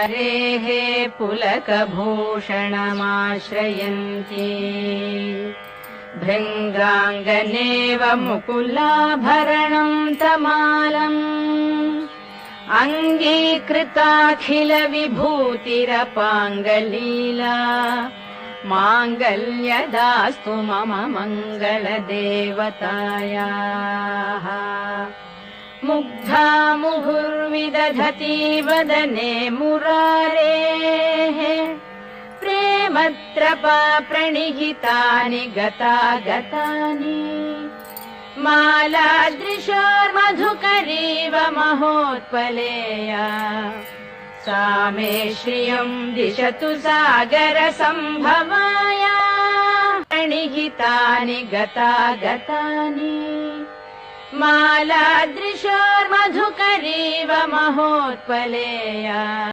हरेः पुलकभूषणमाश्रयन्ति भृङ्गाङ्गनेव मुकुलाभरणं तमालम् अङ्गीकृताखिलविभूतिरपाङ्गलीला माङ्गल्यदास्तु मम मङ्गलदेवतायाः मुग्धा मुहुर्विदधति वदने मुरारेः प्रेमत्रपा प्रणिहितानि गतागतानि मालादृशोर्मधुकरीव महोत्पलेया सा मे श्रियं दिशतु सागरसम्भवाया प्रणिहितानि गतागतानि मालादृशोर्मधुकरीव महोत्पलेया।